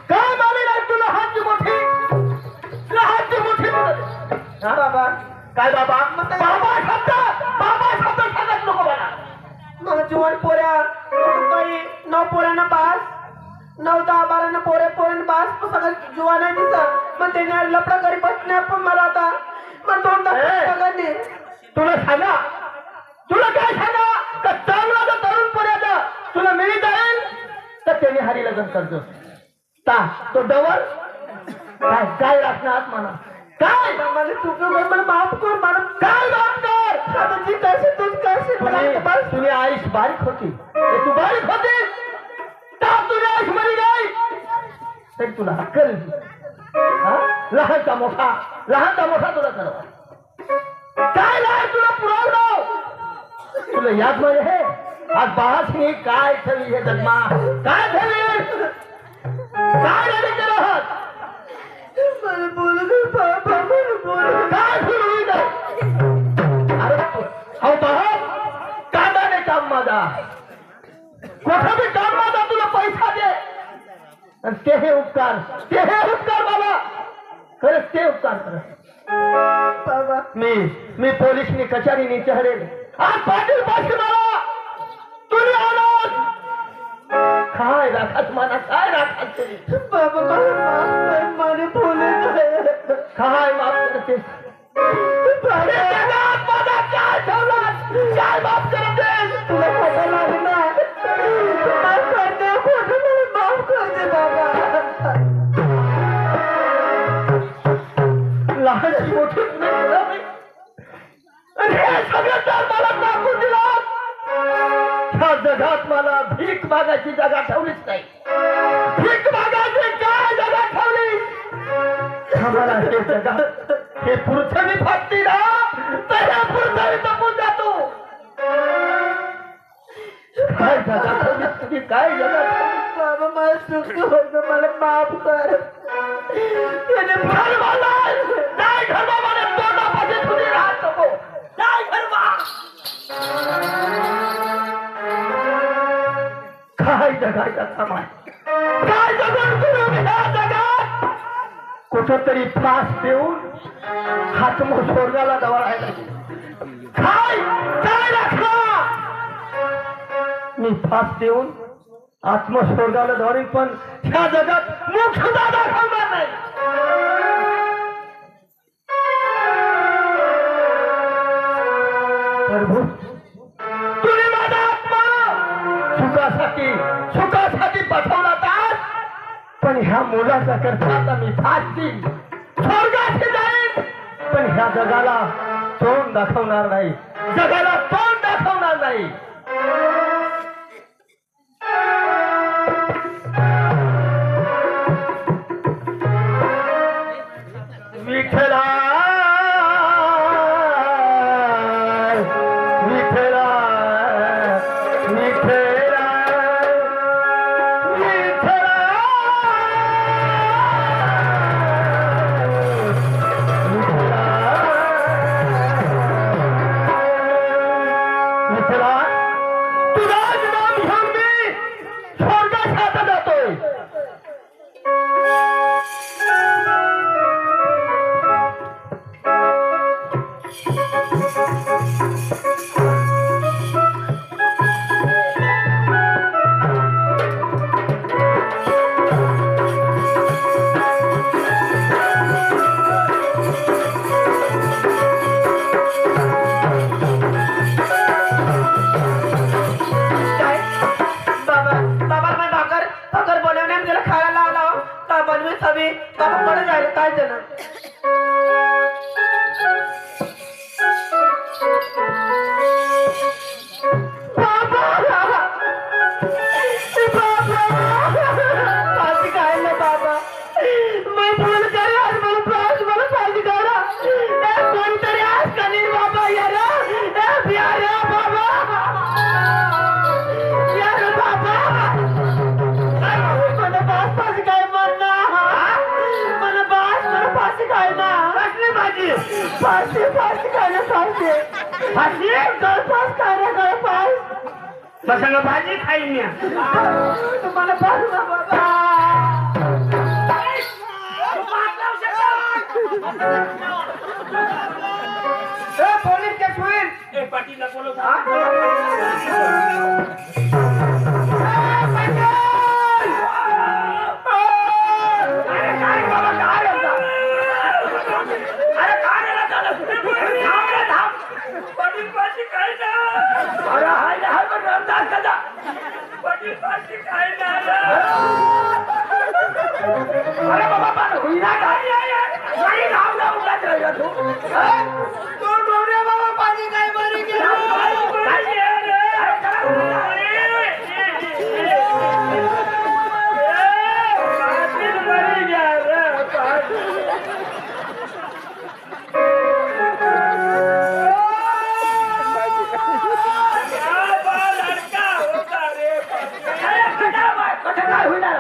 काय मामी नाही तुला हातची मोठी तुला हातची मोठी हा बाबा काय बाबा बाबा शब्द सांगत नको मला
मग जुवान पोऱ्या काही 9 पोऱ्यांना पास 9 10 12 पोऱ्यानं पास सगळं जुवान आहे दिसत मग त्याने लपडा करी बसणे पण मला आता मग दोन
ए! तुला सांगा तुला काय सांगा का चांगला जर तरुण पर्यंत तुला मिळी जाईल तर त्याने हरी लग्न करतो ता तो डबल काय काय राखणार म्हणा काय
मला चुकलं मला माफ कर मला
काय माफ कर
आता जी करशील तूच करशील
तुझी आयुष बारीक होती तू बारीक होती तर तुझी आयुष मरी गई तरी तुला अक्कल लहानचा मोठा तुला करवा काय नाही तुला पुरवलं तुला याद मध्ये हे आज बाळाची काय ठेवी हे जन्मा काय ठेवी काय झाले ते राहत
मला बोलू दे बाबा मला बोलू
काय सुरू अरे हो बाळा कांदाने काम माझा कुठं बी काम माझा तुला पैसा दे आणि ते हे उपकार बाबा खरंच ते उपकार कर
बाबा
मी पोलीसनी कचेरीनी चढेल आज पाटील पाशी मला तुम्ही आलात काय राखात मला काय राखात तुम्ही
बाबा मला माफ कर मला बोलू दे
काय माफ करते माझा काय ठेवलास काय माफ करते
तुला खोटं लागणार माफ कर दे खोटं मला माफ कर दे बाबा
लहानची मोठी आणि हे सगळं तर मला टाकून दिला ह्या जगात मला भीक मागायची जागा ठेवलीच नाही भीक मागायची काय जागा ठेवली आम्हाला हे जगात हे पृथ्वी फाटली ना तर हे पृथ्वी तपून जातो काय जागा ठेवली तुम्ही काय जागा ठेवली
बाबा मला चुकलं होतं मला माफ कर
त्याने नाही घरवा मला तोंडापाशी तुझी राहत नको नाही घरवा काय जगायचा समाज काय जगून करू मी ह्या जगात कुठंतरी फास देऊन हातमो स्वर्गाला दवायला काय काय राखा मी फास देऊन आत्मस्वर्गाला धरून पण ह्या जगात मुख सुद्धा दाखवणार नाही प्रभू तुम्ही माझा आत्मा सुखासाठी पाठवला तर पण ह्या मुलाचा करता आता मी फासती स्वर्गाशी जाईल पण ह्या जगाला तोंड दाखवणार नाही जगाला तोंड दाखवणार नाही विठ्ठला विठ्ठला विठ्ठला विठ्ठला तुझं नाम घेऊन मी स्वर्गात आता जातोय
बसांगा भाजी खाईन मी
तुम्हाला पाहू ना बाबा पोलीस केस होईल
पाटीलला बोलव
अरे बाबा होईना काय नाव जाऊ का तू डोरे बाबा पाणी काय बरी काय होणार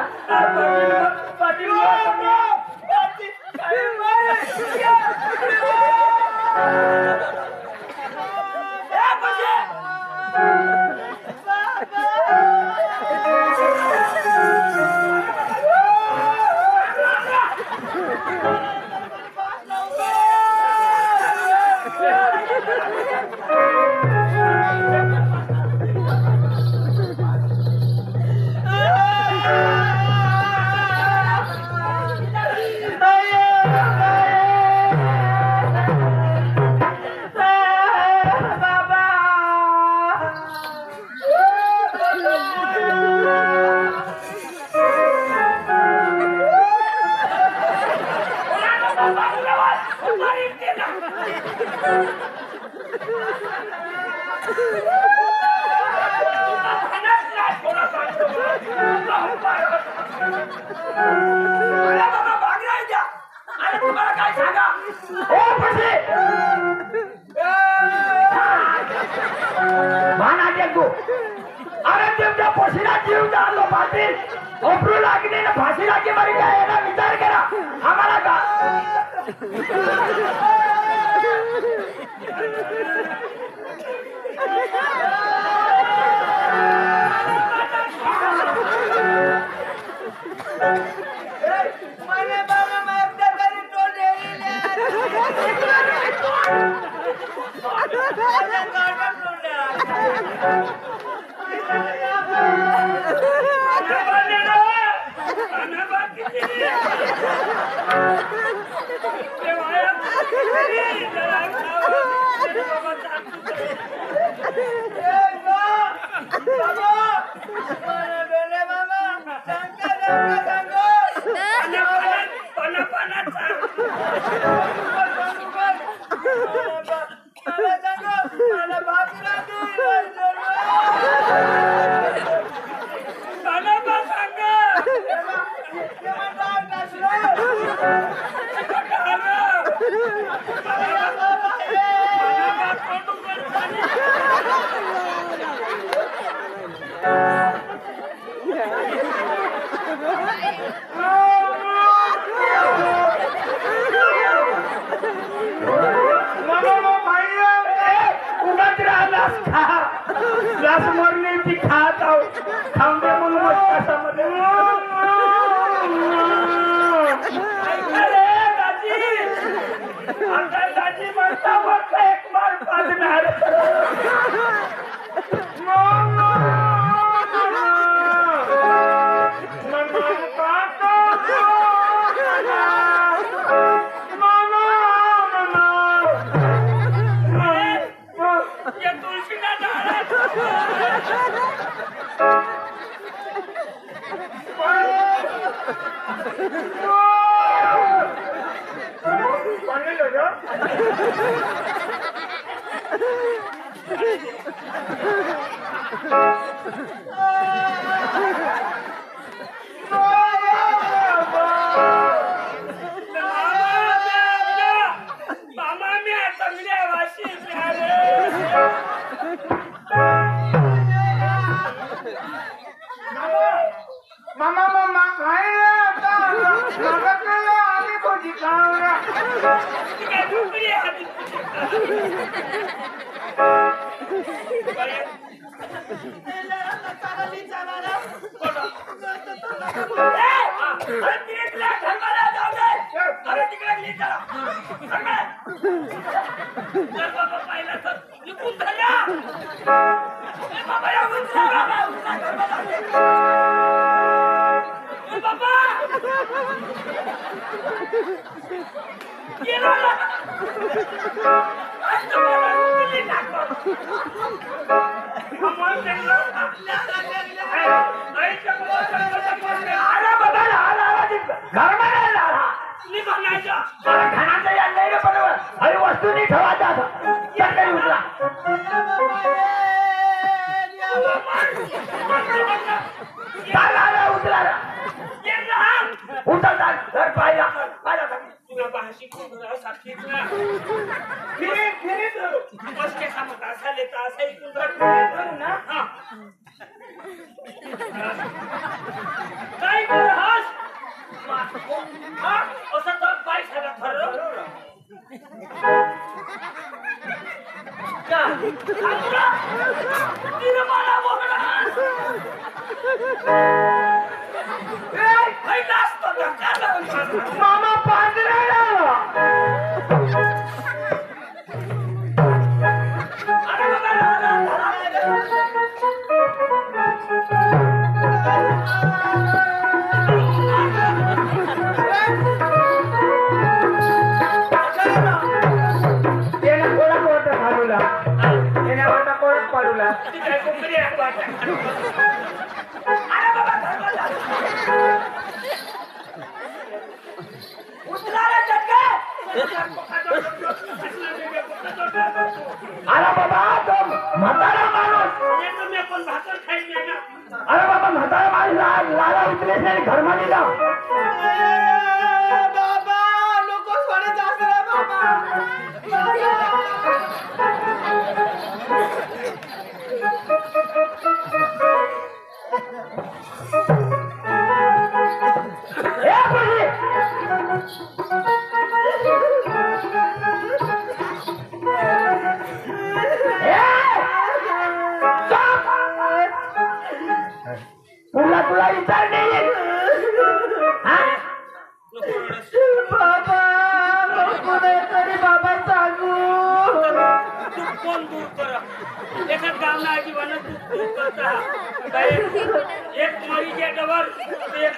अरे तुमच्या पोशीला जीव जातो पाटील ओपरू लागली ना फाशी लागे मरी काय याचा विचार करा आम्हाला का तुला विचार नाही
कोण दूर कर एका गावना आजीवानं दूर करता काय एक मरी जे डबर एक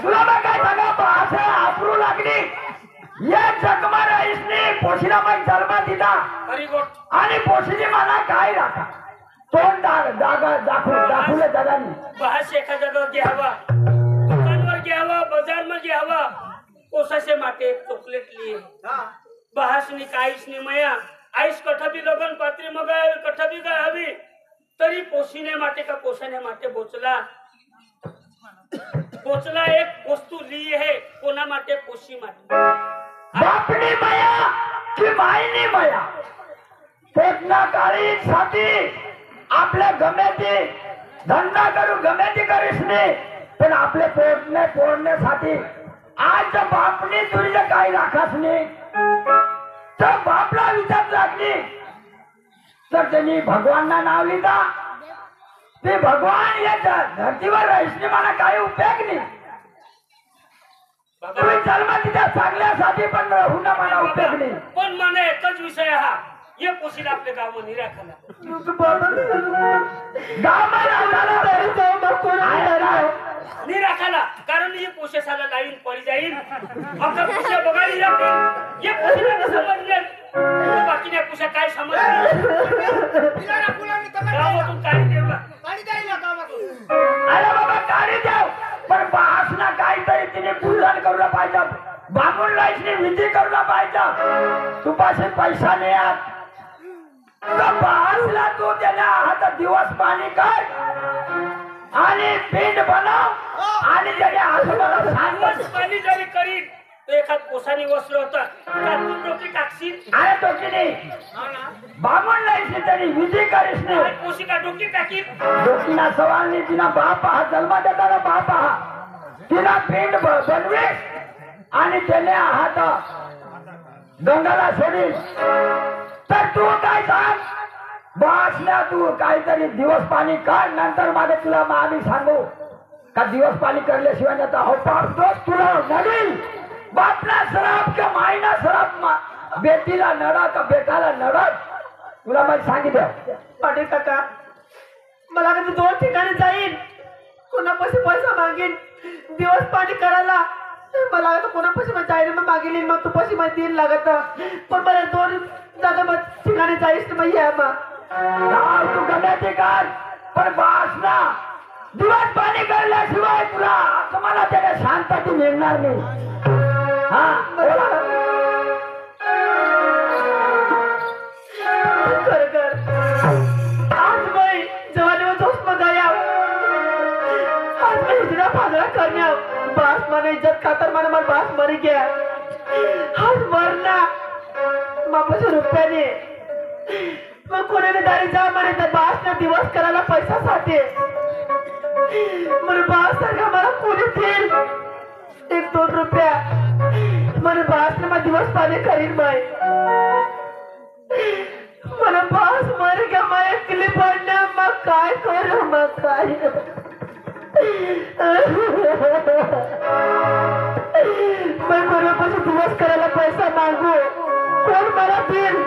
तुला मग काय सांगा असं आपरू लागली या जगमा रईसने पोशीला मग जन्म दिला
हरी गोट
आणि पोशीने मला काय राखा तोंड दाखवलं जगाने
बहास एका जगह घ्यावा दुकानवर घ्यावा बाजार में घ्यावा कोसासे माटे एक चॉकलेट लिए बहासनी काहीसनी मया आईस कठा भी लगन पात्री मग कठा भी गए हवी तरी पोशीने माटे का पोषणे माटे बोचला एक वस्तू ली है कोना माटे पोशी माटे
बापनी माया की माईनी माया पोटना काळी साठी आपल्या गमेची धंदा करू गमेची करीस नाही पण आपले पोटने पोडण्यासाठी आज बापनी तुझे काही राखास नाही तर बापला विचार लागली तर त्यांनी भगवानना नाव लिहिला ते भगवान या धरतीवर रहीसने मला काही उपयोग नाही तुम्ही जन्म तिच्या चांगल्यासाठी पण राहू ना मला उपयोग नाही
पण मला एकच विषय हा ये पोशीला आपल्या गावात निराखला निराखला कारण ये पोशेसाला लाईन पडी जाईल आपल्या पोशा बघायला जातील ये पोशीला कसं समजले बाकीने पोशा काय समजले गावातून काढी देवा
अरे बाबा काढी देव पण बासना काहीतरी तिने पूजन करू पाहिजे बाबून लाईसने विधी करू पाहिजे तुपाशी पैसा नाही आत बासला तू त्याला हात दिवस पाणी कर आणि पीठ बनव आणि त्याच्या आजोबाला
दिवस पाणी जरी करीत तो एखाद पोसानी वसलो होता का तू डोकी टाकशील
अरे डोकी नाही बाबून लाईसने तरी विधी करीस नाही
पोशी का डोकी टाकील
डोकीना सवाल नाही तिना बाप हा जन्म देताना बाप हा तिला पीठ बनवीस आणि त्याने हात गंगाला सोडीस तर तू काय सांग बस ना तू काहीतरी दिवस पाणी कर नंतर माझे तुला आम्ही सांगू का दिवस पाणी करल्याशिवाय आता हो पाप दोष तुला नडील बापला सराप का माईना सराप बेटीला नडा का बेटाला नडत तुला मला सांगितलं
पाटील काका मला कधी 2 ठिकाणी जाईन कोणापाशी पैसा मागेन दिवस पाणी करायला मला आता कोणापाशी जाईन मग मागेल मग तू पाशी मला देईल लागत पण मला 2 जागा ठिकाणी जाईस मग या मग
तू गम्याचे कर पण बास ना दिवस पाणी करल्याशिवाय तुला तुम्हाला त्याला शांतता मिळणार नाही हा बोला
खरं आज मैं जवानी में दोस्त में गया आज मैं इतना फागड़ा करने बास माने इज्जत खातर माने मन बास मर गया आज मरना मापाशी रुपया नहीं मग कोणाने दारी जा म्हणे तर बास ना दिवस करायला पैसा साठी म्हणे बास सारखा मला कोणी देईल 1-2 रुपया म्हणे बास ने मग दिवस पाणी करीन माय मला बास मर गया मैं एकली पडना मग काय करू मग काय मैं कोणापासून दिवस करायला पैसा मागू कोण मला देईल